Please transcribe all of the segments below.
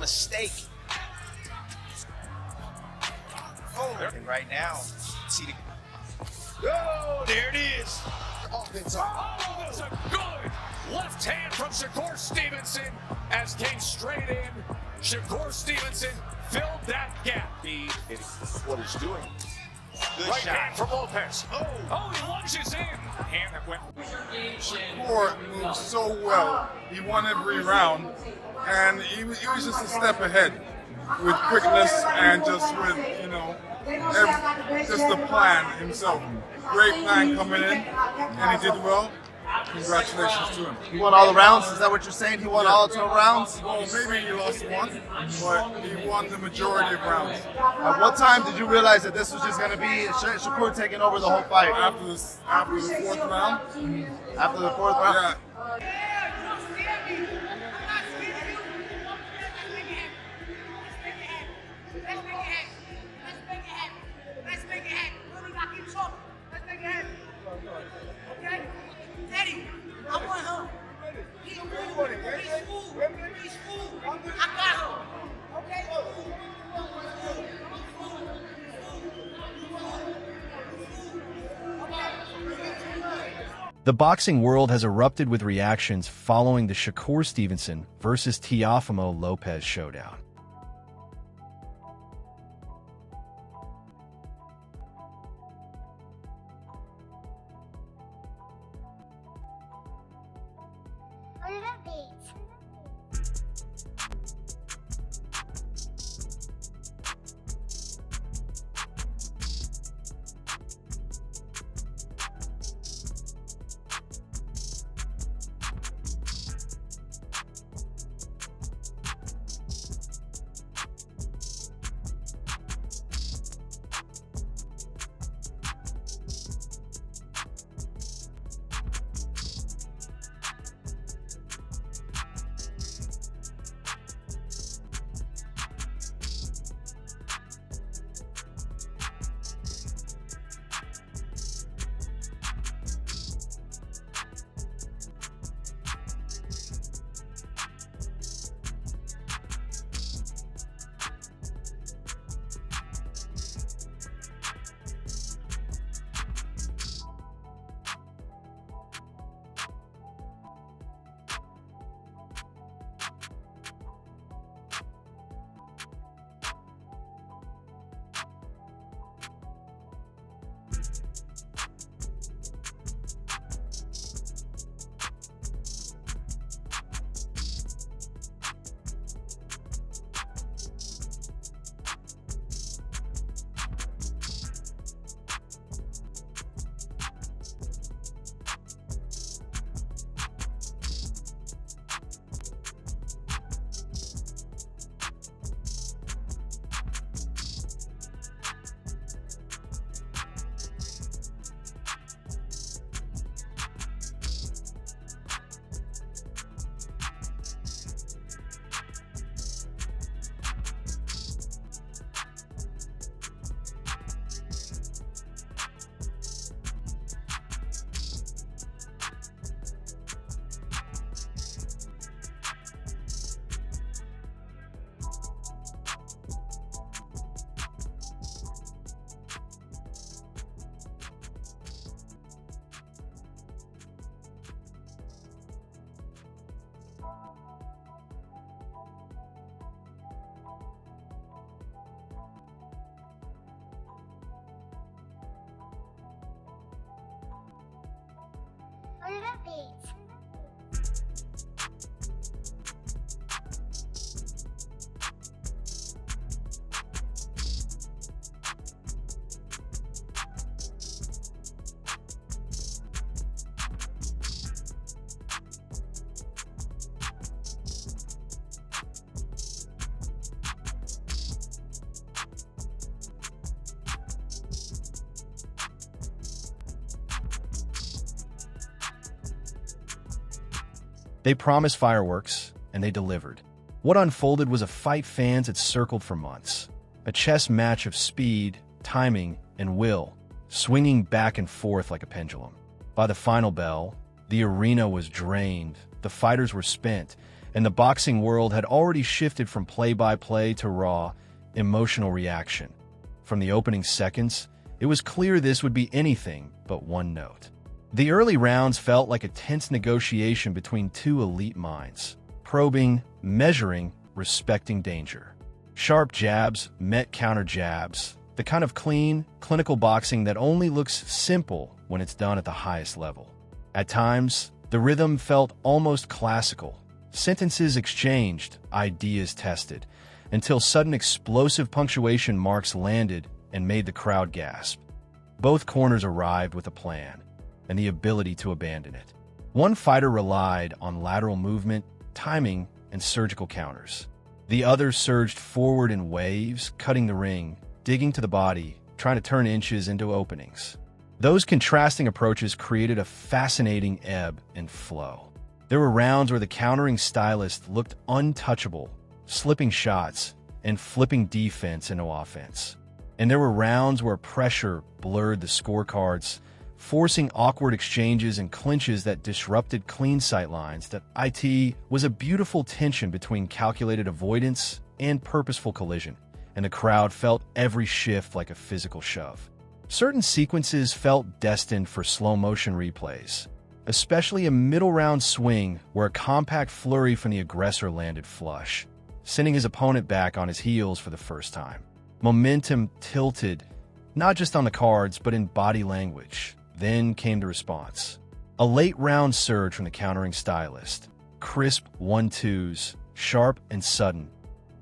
mistake. Oh, and right now, see the. Oh, there it is. Offense. Oh, that's a good left hand from Shakur Stevenson as came straight in. Shakur Stevenson filled that gap. What he's doing. Good Right shot. hand from Lopez. Oh, he lunges in. Hand that went. Shakur moved so well. He won every round, and he was just a step ahead with quickness and just with, just the plan himself. Great plan coming in, and he did well. Congratulations to him. He won all the rounds? Is that what you're saying? He won all 12 rounds? Well, maybe he lost one, but he won the majority of rounds. At what time did you realize that this was just going to be Shakur taking over the whole fight? After the fourth round? After the fourth round? Yeah. The boxing world has erupted with reactions following the Shakur Stevenson versus Teofimo Lopez showdown. They promised fireworks, and they delivered. What unfolded was a fight fans had circled for months. A chess match of speed, timing, and will, swinging back and forth like a pendulum. By the final bell, the arena was drained, the fighters were spent, and the boxing world had already shifted from play-by-play to raw, emotional reaction. From the opening seconds, it was clear this would be anything but one note. The early rounds felt like a tense negotiation between two elite minds, probing, measuring, respecting danger. Sharp jabs met counter jabs, the kind of clean, clinical boxing that only looks simple when it's done at the highest level. At times, the rhythm felt almost classical. Sentences exchanged, ideas tested, until sudden explosive punctuation marks landed and made the crowd gasp. Both corners arrived with a plan and the ability to abandon it. One fighter relied on lateral movement, timing, and surgical counters. The other surged forward in waves, cutting the ring, digging to the body, trying to turn inches into openings. Those contrasting approaches created a fascinating ebb and flow. There were rounds where the countering stylist looked untouchable, slipping shots and flipping defense into offense. And there were rounds where pressure blurred the scorecards, forcing awkward exchanges and clinches that disrupted clean sight lines. That it was a beautiful tension between calculated avoidance and purposeful collision, and the crowd felt every shift like a physical shove. Certain sequences felt destined for slow-motion replays, especially a middle-round swing where a compact flurry from the aggressor landed flush, sending his opponent back on his heels for the first time. Momentum tilted, not just on the cards, but in body language. Then came the response. A late-round surge from the countering stylist. Crisp 1-2s, sharp and sudden.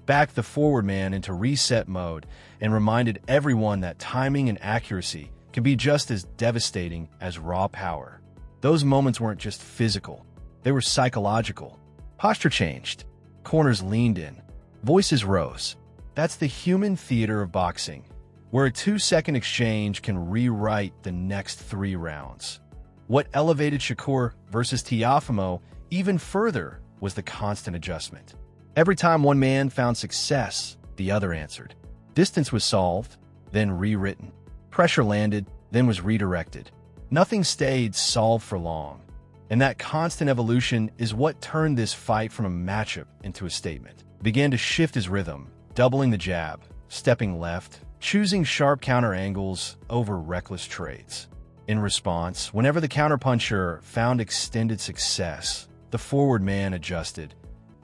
Backed the forward man into reset mode and reminded everyone that timing and accuracy can be just as devastating as raw power. Those moments weren't just physical. They were psychological. Posture changed. Corners leaned in. Voices rose. That's the human theater of boxing, where a 2-second exchange can rewrite the next 3 rounds. What elevated Shakur versus Teofimo even further was the constant adjustment. Every time one man found success, the other answered. Distance was solved, then rewritten. Pressure landed, then was redirected. Nothing stayed solved for long. And that constant evolution is what turned this fight from a matchup into a statement. Began to shift his rhythm, doubling the jab, stepping left, choosing sharp counter angles over reckless trades. In response, whenever the counterpuncher found extended success, the forward man adjusted,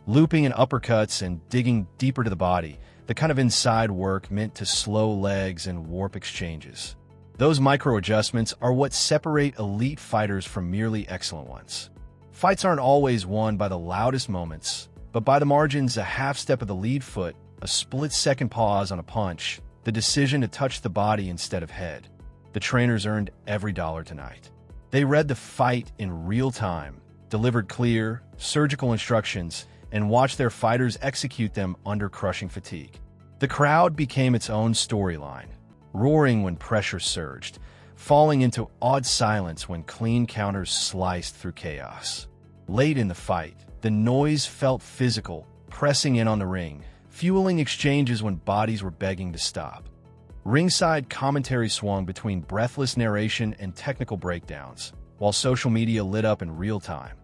looping in uppercuts and digging deeper to the body, the kind of inside work meant to slow legs and warp exchanges. Those micro-adjustments are what separate elite fighters from merely excellent ones. Fights aren't always won by the loudest moments, but by the margins, a half step of the lead foot, a split-second pause on a punch, the decision to touch the body instead of head. The trainers earned every dollar tonight. They read the fight in real time, delivered clear, surgical instructions, and watched their fighters execute them under crushing fatigue. The crowd became its own storyline, roaring when pressure surged, falling into awed silence when clean counters sliced through chaos. Late in the fight, the noise felt physical, pressing in on the ring, fueling exchanges when bodies were begging to stop. Ringside commentary swung between breathless narration and technical breakdowns, while social media lit up in real time.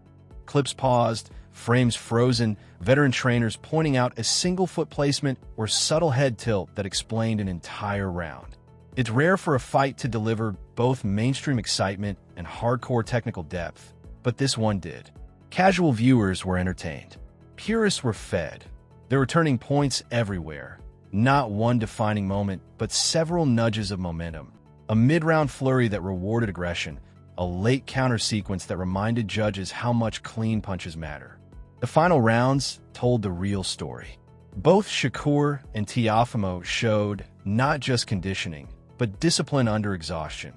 Clips paused, frames frozen, veteran trainers pointing out a single foot placement or subtle head tilt that explained an entire round. It's rare for a fight to deliver both mainstream excitement and hardcore technical depth, but this one did. Casual viewers were entertained. Purists were fed. There were turning points everywhere. Not one defining moment, but several nudges of momentum. A mid-round flurry that rewarded aggression, a late counter sequence that reminded judges how much clean punches matter. The final rounds told the real story. Both Shakur and Teofimo showed not just conditioning, but discipline under exhaustion,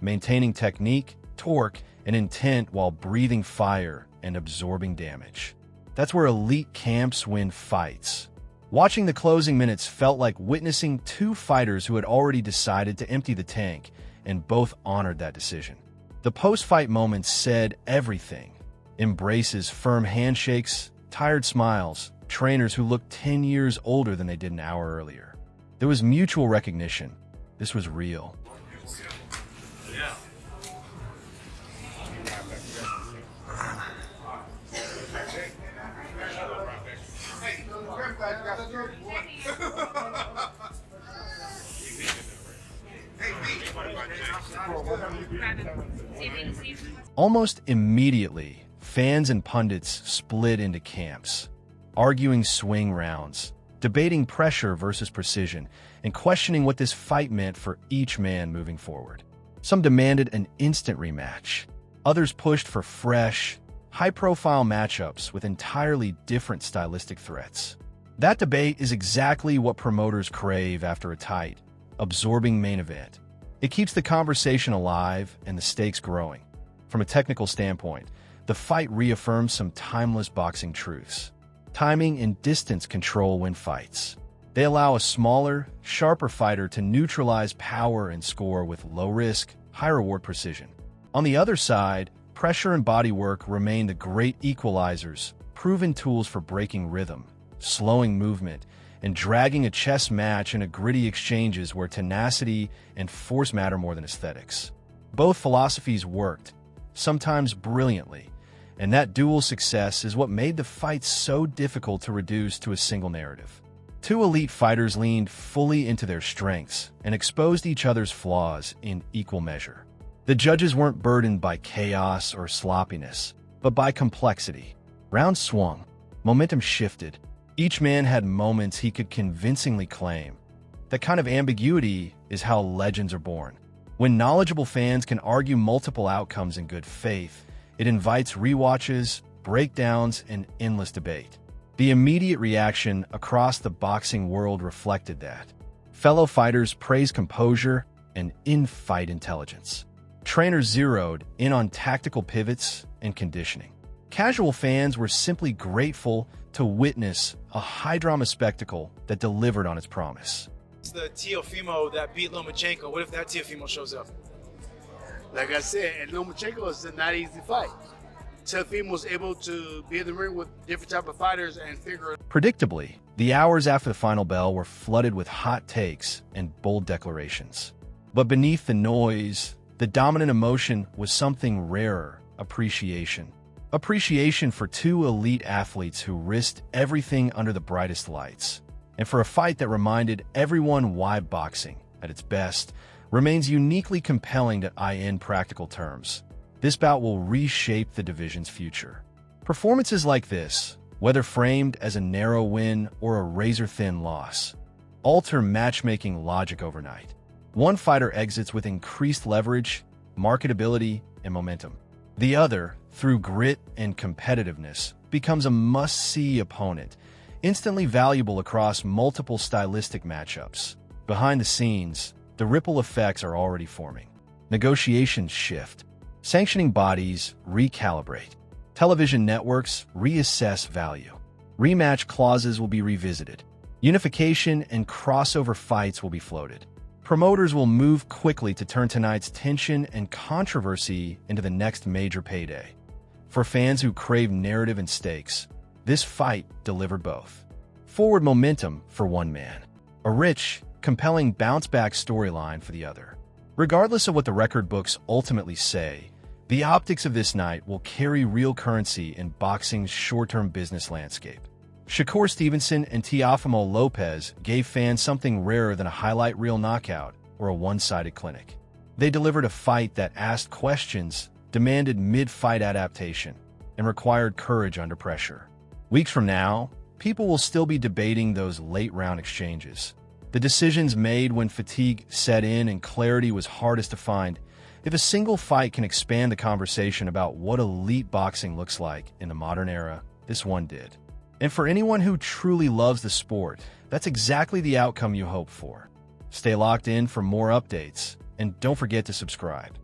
maintaining technique, torque, and intent while breathing fire and absorbing damage. That's where elite camps win fights. Watching the closing minutes felt like witnessing two fighters who had already decided to empty the tank, and both honored that decision. The post-fight moments said everything. Embraces, firm handshakes, tired smiles, trainers who looked 10 years older than they did an hour earlier. There was mutual recognition. This was real. Yeah. Almost immediately, fans and pundits split into camps, arguing swing rounds, debating pressure versus precision, and questioning what this fight meant for each man moving forward. Some demanded an instant rematch. Others pushed for fresh, high-profile matchups with entirely different stylistic threats. That debate is exactly what promoters crave after a tight, absorbing main event. It keeps the conversation alive and the stakes growing. From a technical standpoint, the fight reaffirms some timeless boxing truths. Timing and distance control win fights. They allow a smaller, sharper fighter to neutralize power and score with low-risk, high-reward precision. On the other side, pressure and bodywork remain the great equalizers, proven tools for breaking rhythm, slowing movement, and dragging a chess match into gritty exchanges where tenacity and force matter more than aesthetics. Both philosophies worked, sometimes brilliantly, and that dual success is what made the fight so difficult to reduce to a single narrative. Two elite fighters leaned fully into their strengths and exposed each other's flaws in equal measure. The judges weren't burdened by chaos or sloppiness, but by complexity. Rounds swung, momentum shifted. Each man had moments he could convincingly claim. That kind of ambiguity is how legends are born. When knowledgeable fans can argue multiple outcomes in good faith, it invites rewatches, breakdowns, and endless debate. The immediate reaction across the boxing world reflected that. Fellow fighters praised composure and in-fight intelligence. Trainers zeroed in on tactical pivots and conditioning. Casual fans were simply grateful to witness a high-drama spectacle that delivered on its promise. It's the Teofimo that beat Lomachenko. What if that Teofimo shows up? Like I said, Lomachenko is not an easy fight. Teofimo was able to be in the ring with different type of fighters and figure it. Predictably, the hours after the final bell were flooded with hot takes and bold declarations. But beneath the noise, the dominant emotion was something rarer: appreciation. Appreciation for two elite athletes who risked everything under the brightest lights, and for a fight that reminded everyone why boxing, at its best, remains uniquely compelling in practical terms. This bout will reshape the division's future. Performances like this, whether framed as a narrow win or a razor-thin loss, alter matchmaking logic overnight. One fighter exits with increased leverage, marketability, and momentum. The other, through grit and competitiveness, becomes a must-see opponent, instantly valuable across multiple stylistic matchups. Behind the scenes, the ripple effects are already forming. Negotiations shift. Sanctioning bodies recalibrate. Television networks reassess value. Rematch clauses will be revisited. Unification and crossover fights will be floated. Promoters will move quickly to turn tonight's tension and controversy into the next major payday. For fans who crave narrative and stakes, this fight delivered both. Forward momentum for one man, a rich, compelling bounce-back storyline for the other. Regardless of what the record books ultimately say, the optics of this night will carry real currency in boxing's short-term business landscape. Shakur Stevenson and Teofimo Lopez gave fans something rarer than a highlight reel knockout or a one-sided clinic. They delivered a fight that asked questions, demanded mid-fight adaptation, and required courage under pressure. Weeks from now, people will still be debating those late-round exchanges. The decisions made when fatigue set in and clarity was hardest to find. If a single fight can expand the conversation about what elite boxing looks like in the modern era, this one did. And for anyone who truly loves the sport, that's exactly the outcome you hope for. Stay locked in for more updates, and don't forget to subscribe.